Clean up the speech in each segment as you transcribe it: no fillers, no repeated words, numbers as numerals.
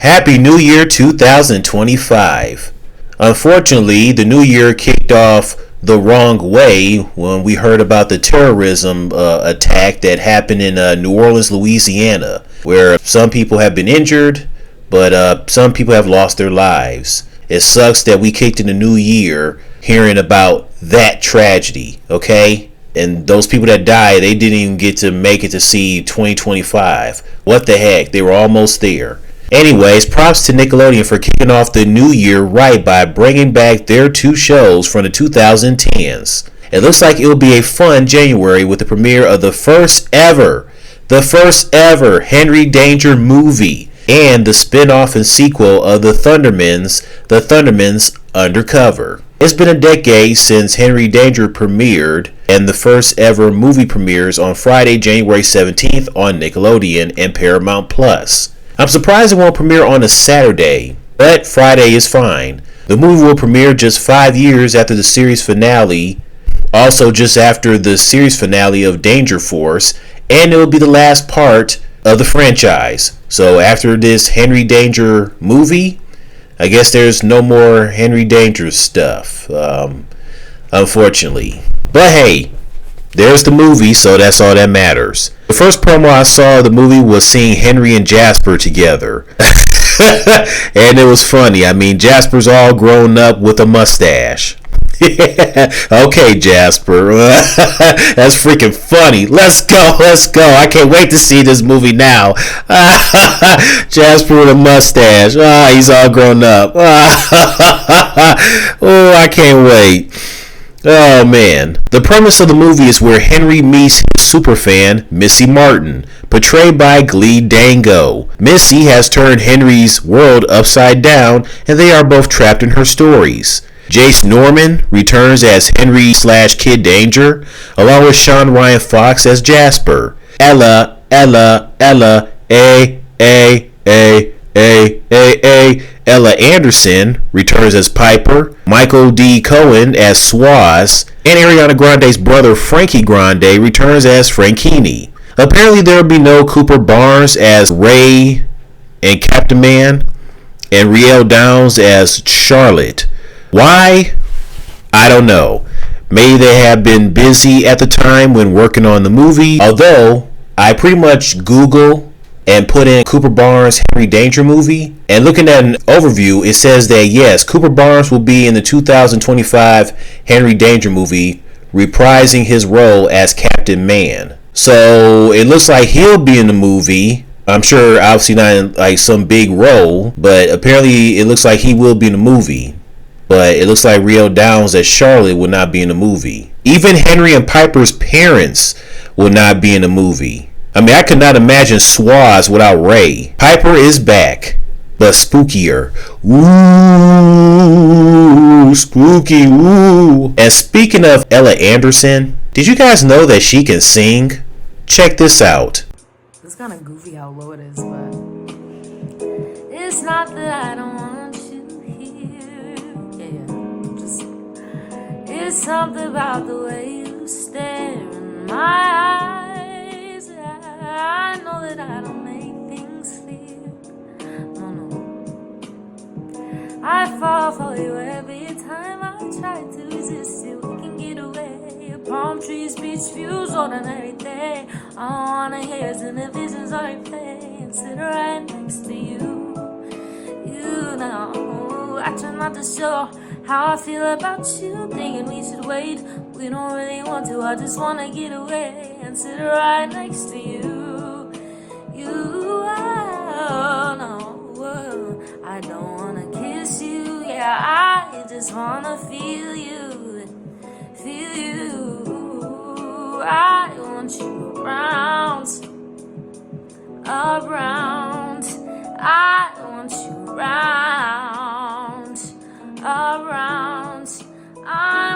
Happy New Year 2025. Unfortunately, the new year kicked off the wrong way when we heard about the terrorism attack that happened in New Orleans, Louisiana, where some people have been injured, but some people have lost their lives. It sucks that we kicked in the new year hearing about that tragedy, okay? And those people that died, they didn't even get to make it to see 2025. What the heck? They were almost there. Anyways, props to Nickelodeon for kicking off the new year right by bringing back their two shows from the 2010s. It looks like it'll be a fun January with the premiere of the first ever Henry Danger movie and the spin-off and sequel of the Thundermans Undercover. It's been a decade since Henry Danger premiered, and the first ever movie premieres on Friday, January 17th on Nickelodeon and Paramount Plus. I'm surprised it won't premiere on a Saturday, but Friday is fine. The movie will premiere just 5 years after the series finale, also just after the series finale of Danger Force, and it will be the last part of the franchise. So after this Henry Danger movie, I guess there's no more Henry Danger stuff, unfortunately. But hey, there's the movie, so that's all that matters. The first promo I saw of the movie was seeing Henry and Jasper together. And it was funny. I mean, Jasper's all grown up with a mustache. Okay, Jasper. That's freaking funny. Let's go. I can't wait to see this movie now. Jasper with a mustache. He's all grown up. Oh, I can't wait. Oh man. The premise of the movie is where Henry meets his superfan, Missy Martin, portrayed by Glee Dango. Missy has turned Henry's world upside down, and they are both trapped in her stories. Jace Norman returns as Henry/Kid Danger, along with Sean Ryan Fox as Jasper. Ella, Ella Anderson returns as Piper, Michael D. Cohen as Swaz, and Ariana Grande's brother Frankie Grande returns as Frankini. Apparently there will be no Cooper Barnes as Ray and Captain Man, and Riel Downs as Charlotte. Why? I don't know. Maybe they have been busy at the time when working on the movie, although I pretty much Google and put in Cooper Barnes Henry Danger movie, and looking at an overview, it says that yes, Cooper Barnes will be in the 2025 Henry Danger movie, reprising his role as Captain Man. So it looks like he'll be in the movie. I'm sure obviously not in like some big role, but apparently it looks like he will be in the movie. But it looks like Riel Downs as Charlotte will not be in the movie. Even Henry and Piper's parents will not be in the movie. I mean, I could not imagine Swaz without Ray. Piper is back, but spookier. Ooh, spooky, ooh. And speaking of Ella Anderson, did you guys know that she can sing? Check this out. It's kind of goofy how low it is, but it's not that I don't want you here. Just, it's something about the way you stare in my eyes. I know that I don't make things clear. No. I fall for you every time I try to resist you. We can get away. Palm trees, beach views, ordinary day. All I wanna hear is in the visions are in play. And sit right next to you. You know, I try not to show how I feel about you. Thinking we should wait. We don't really want to. I just wanna get away and sit right next to you. I don't wanna kiss you, yeah, I just wanna feel you. I want you around. I want you around. I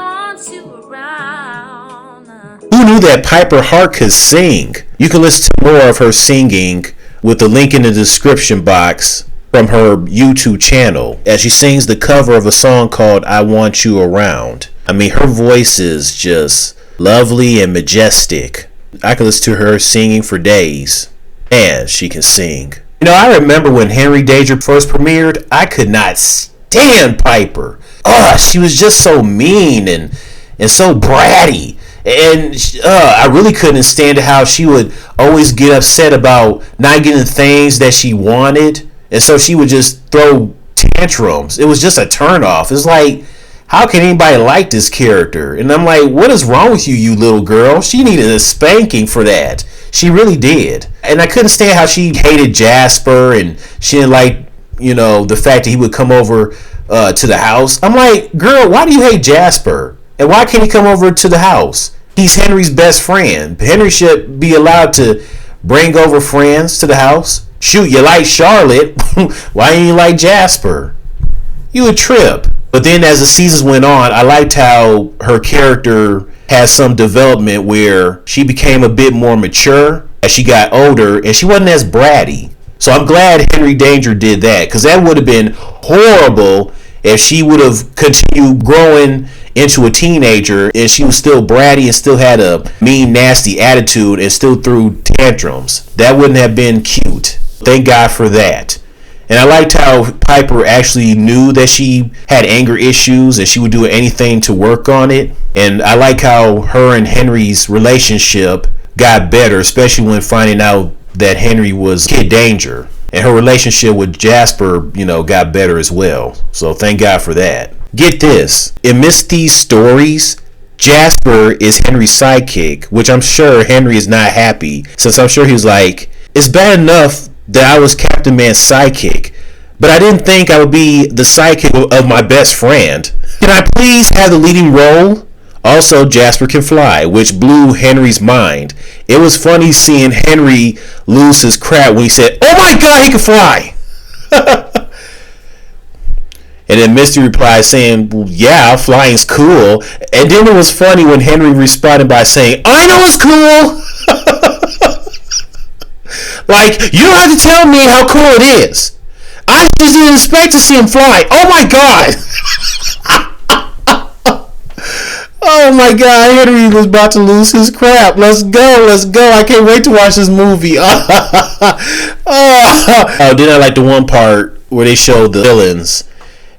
want you around. Who knew that Piper Hart could sing? You can listen to more of her singing with the link in the description box from her YouTube channel as she sings the cover of a song called I Want You Around. I mean, her voice is just lovely and majestic. I could listen to her singing for days. And she can sing. I remember when Henry Danger first premiered, I could not stand Piper. She was just so mean and so bratty. And I really couldn't stand how she would always get upset about not getting things that she wanted. And so she would just throw tantrums. It was just a turnoff. It's like, how can anybody like this character? And I'm like, what is wrong with you, you little girl? She needed a spanking for that. She really did. And I couldn't stand how she hated Jasper and she didn't like, the fact that he would come over to the house. I'm like, girl, why do you hate Jasper? And why can't he come over to the house? He's Henry's best friend. Henry should be allowed to bring over friends to the house. Shoot, you like Charlotte. Why didn't you like Jasper? You a trip. But then as the seasons went on, I liked how her character had some development where she became a bit more mature as she got older and she wasn't as bratty. So I'm glad Henry Danger did that, because that would have been horrible if she would have continued growing into a teenager and she was still bratty and still had a mean, nasty attitude and still threw tantrums. That wouldn't have been cute. Thank God for that. And I liked how Piper actually knew that she had anger issues and she would do anything to work on it. And I like how her and Henry's relationship got better, especially when finding out that Henry was Kid Danger. And her relationship with Jasper, got better as well. So thank God for that. Get this. Amidst these stories, Jasper is Henry's sidekick, which I'm sure Henry is not happy, since I'm sure he was like, it's bad enough that I was Captain Man's sidekick, but I didn't think I would be the sidekick of my best friend. Can I please have the leading role? Also, Jasper can fly, which blew Henry's mind. It was funny seeing Henry lose his crap when he said, oh my God, he can fly! And then Misty replied saying, well, yeah, flying's cool. And then it was funny when Henry responded by saying, I know it's cool! Like, you don't have to tell me how cool it is. I just didn't expect to see him fly. Oh my God! Oh my God, Henry was about to lose his crap. Let's go. I can't wait to watch this movie. Oh, then I like the one part where they showed the villains.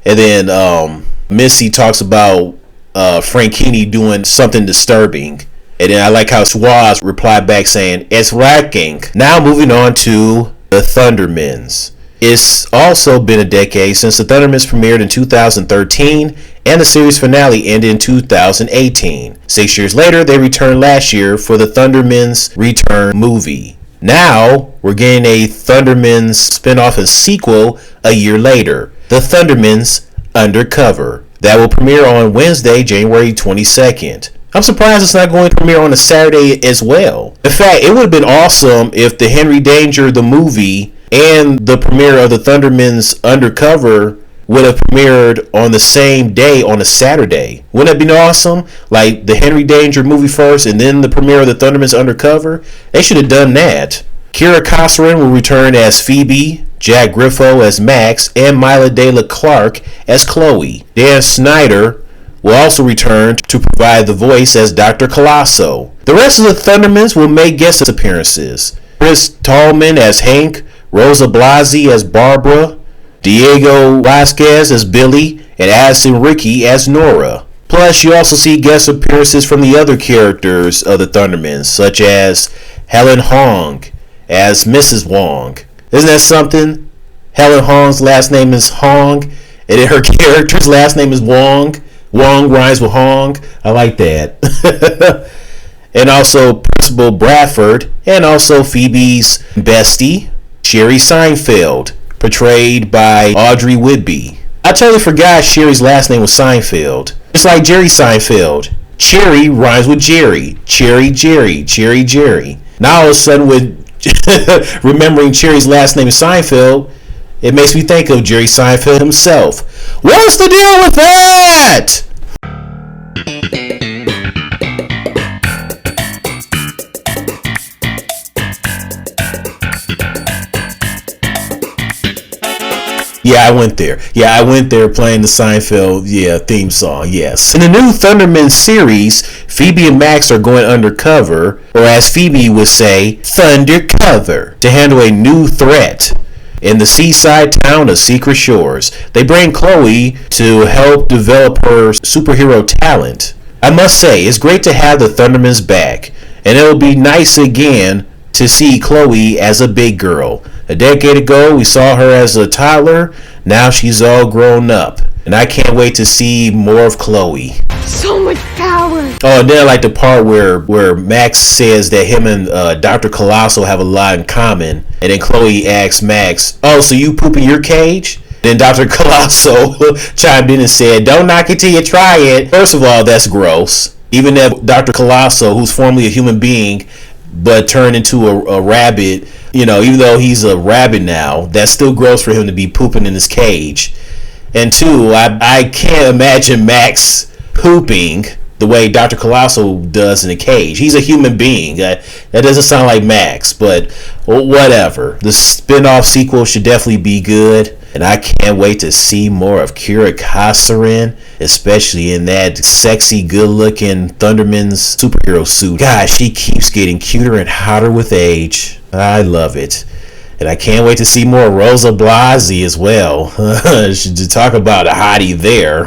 And then Missy talks about Frankini doing something disturbing. And then I like how Swaz replied back saying, it's lacking. Now moving on to the Thundermans. It's also been a decade since the Thundermans premiered in 2013 and the series finale ended in 2018. 6 years later, they returned last year for the Thundermans Return movie. Now, we're getting a Thundermans spin-off and sequel a year later, the Thundermans Undercover. That will premiere on Wednesday, January 22nd. I'm surprised it's not going to premiere on a Saturday as well. In fact, it would have been awesome if the Henry Danger, the movie, and the premiere of the Thundermans Undercover would have premiered on the same day on a Saturday. Wouldn't that be awesome? Like the Henry Danger movie first and then the premiere of the Thundermans Undercover? They should have done that. Kira Cosserin will return as Phoebe, Jack Griffo as Max, and Mila De La Clark as Chloe. Dan Snyder will also return to provide the voice as Dr. Colosso. The rest of the Thundermans will make guest appearances. Chris Tallman as Hank, Rosa Blasi as Barbara, Diego Vasquez as Billy, and Addison Rickey as Nora. Plus, you also see guest appearances from the other characters of the Thundermans, such as Helen Hong as Mrs. Wong. Isn't that something? Helen Hong's last name is Hong, and then her character's last name is Wong. Wong rhymes with Hong. I like that. And also Principal Bradford, and also Phoebe's bestie, Sherry Seinfeld, portrayed by Audrey Whitby. I totally forgot Sherry's last name was Seinfeld. It's like Jerry Seinfeld. Cherry rhymes with Jerry. Cherry Jerry. Cherry Jerry. Now all of a sudden with remembering Cherry's last name is Seinfeld, it makes me think of Jerry Seinfeld himself. What's the deal with that? Yeah, I went there playing the Seinfeld, theme song, yes. In the new Thundermans series, Phoebe and Max are going undercover, or as Phoebe would say, Thundercover, to handle a new threat. in the seaside town of Secret Shores. They bring Chloe to help develop her superhero talent. I must say, it's great to have the Thundermans back, and it'll be nice again to see Chloe as a big girl. A decade ago, we saw her as a toddler. Now she's all grown up. And I can't wait to see more of Chloe. So much power! Oh, and then I like the part where Max says that him and Dr. Colossal have a lot in common. And then Chloe asks Max, "Oh, so you poop in your cage?" Then Dr. Colossal chimed in and said, "Don't knock it till you try it." First of all, that's gross. Even if Dr. Colossal, who's formerly a human being, but turned into a rabbit, even though he's a rabbit now, that's still gross for him to be pooping in his cage. And two, I can't imagine Max pooping the way Dr. Colossal does in a cage. He's a human being. That doesn't sound like Max, but whatever. The spin-off sequel should definitely be good. And I can't wait to see more of Kira Kasserin, especially in that sexy, good-looking Thundermans superhero suit. God, she keeps getting cuter and hotter with age. I love it. And I can't wait to see more Rosa Blasi as well. To talk about a hottie there.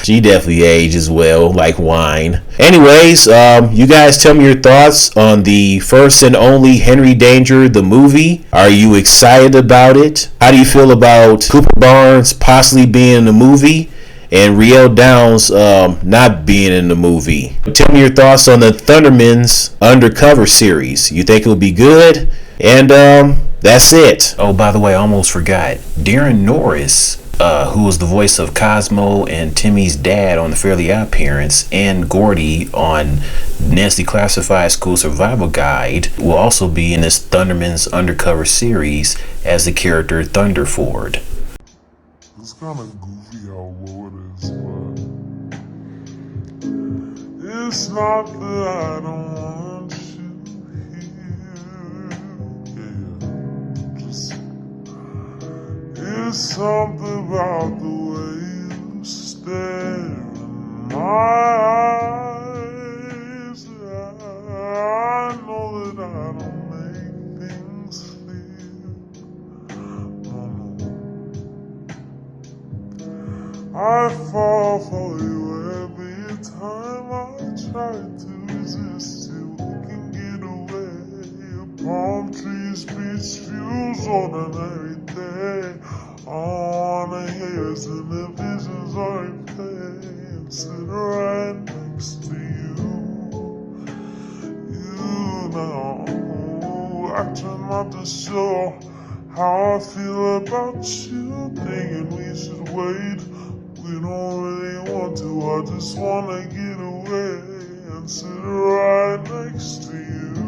She definitely ages well, like wine. Anyways, you guys tell me your thoughts on the first and only Henry Danger, the movie. Are you excited about it? How do you feel about Cooper Barnes possibly being in the movie? And Riel Downs not being in the movie? Tell me your thoughts on the Thundermans Undercover series. You think it will be good? And that's it. Oh, by the way, I almost forgot. Darren Norris, who was the voice of Cosmo and Timmy's dad on The Fairly Odd Parents, and Gordy on Nancy Classified School Survival Guide, will also be in this Thundermans Undercover series as the character Thunderford. It's kind of goofy how low it is, but it's not that I don't want you here. Just, it's something about the way you stare in my eyes. I know that I don't make things clear. I fall for you every time I try to resist you. We can get away. Palm trees, beach views, ordinary day. On the hairs and the visions are in pain. Sit right next to you. You know, acting not to show how I feel about you. Thinking we should wait. We don't really want to, I just wanna get away and sit right next to you.